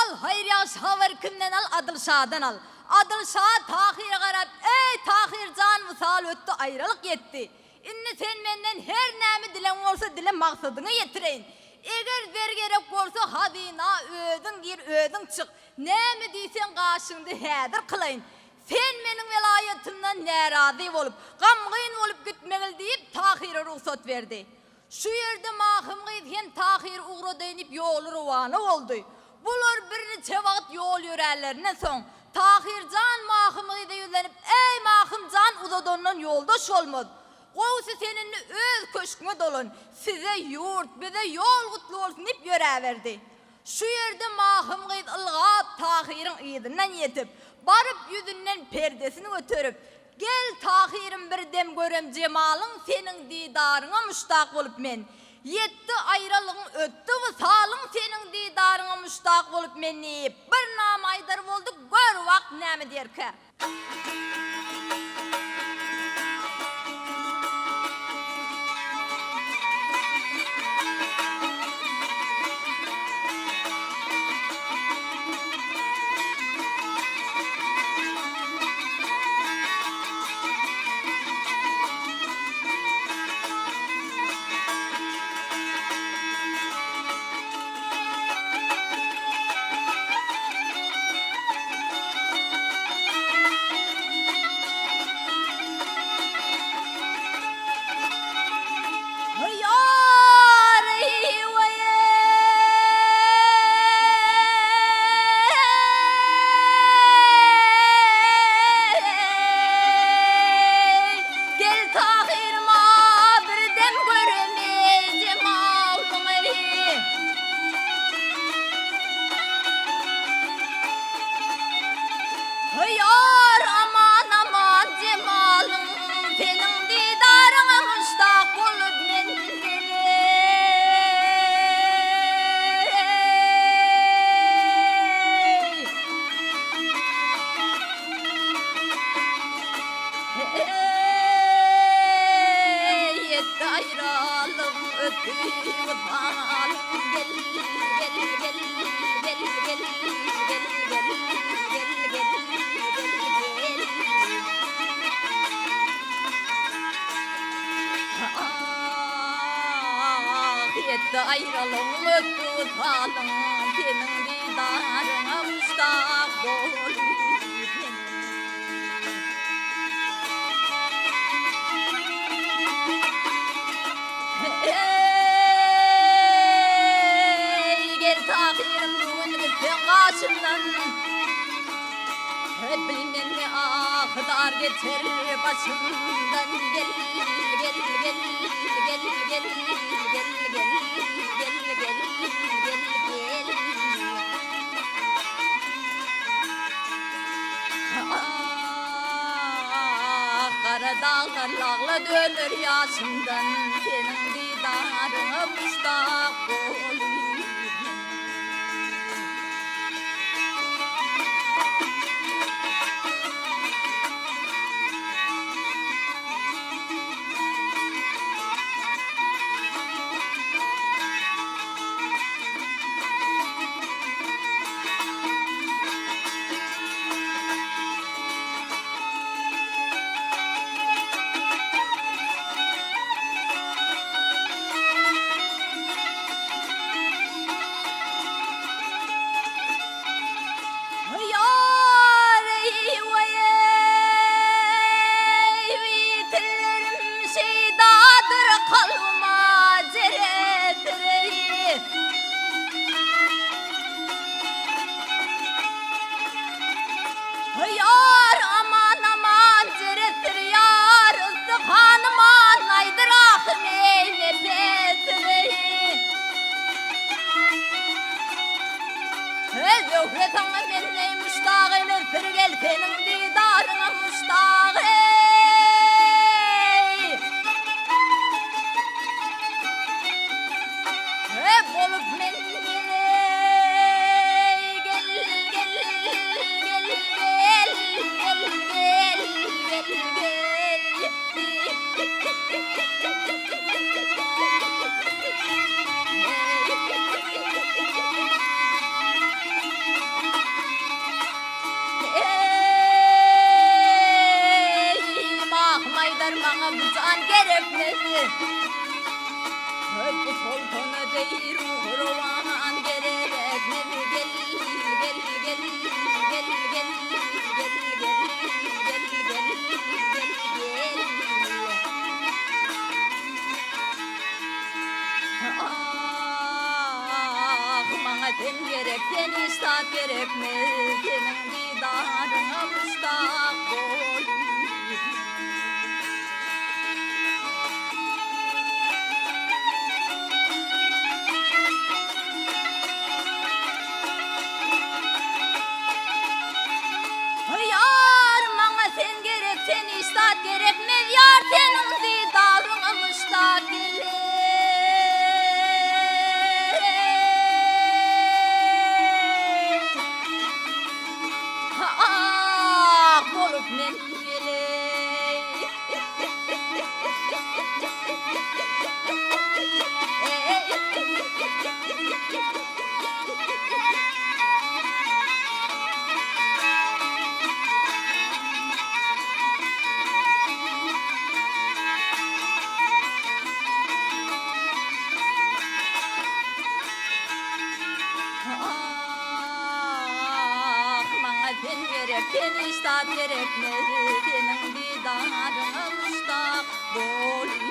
Ol hayriya şavar kimden al? Adılşah'dan al. Adılşah Tahir'e qarab, ey Tahir can misal öttü, ayrılık yetti. İnni sen menden her näme dilen bolsa dilen maksadyňa ýetireýin. Eger ber gerek bolsa hadina ödün gir ödün çık. Näme diýsen gaşyňdy häzir kılaýyn. Sen meniň welaýatymdan närazy bolup, gamgyn bolup gitmegil diýip Tahir'e ruhsat berdi. Şu ýerde mahym gyýan Tahir ugra dönüp ýoly rowany boldy. Bular bir neçe wagt ýol ýörärlerinden soň Tahirjan mahym gyýda ýüzlenip, ey mahymjan uzadondan ýoldaş bolmaz. Goýsy seninle öz köşküňe dolan, size ýurt, bize ýol gutly bolsun diýip ýöräberdi. Şu ýerde mahym gyýd ylgap Tahiryň ýygynyň ýetip, baryp ýüzünden perdesini göterip, gel Tahirim bir dem görem jemalyň seniň didaryňa muştak bolup men. Yetti aýralygyň ötdi wysalyň seniň didaryňa muştak bolup men diýip bir nam aýdar boldy, gör wagt näme derke. Ayrılığım öttü talım, senin didarına müştak bolup ey gel Tahirim bugün gitsen karşımdan, bilmem ne akdar geçer başımdan. Gel gel gel gel gel gel gel. Kara dağlarla dönür yaşımdan, senin didarına müştak olayım. Zöhretana menne müştak ene sirgel senin didarına müştak bolup men gel gel gel gel gel gel gel Bu sultanı değil ruhan gerek ne gel gel gel gel gel gel gel gel Ah bana sen gerek sen istat gerek mi senin didarına müştak ol. Yar bana sen gerek sen istat gerek mi yar senin didarına müştak ah bolup men sen gerek sen istat gerek mi senin didarına müştak bol.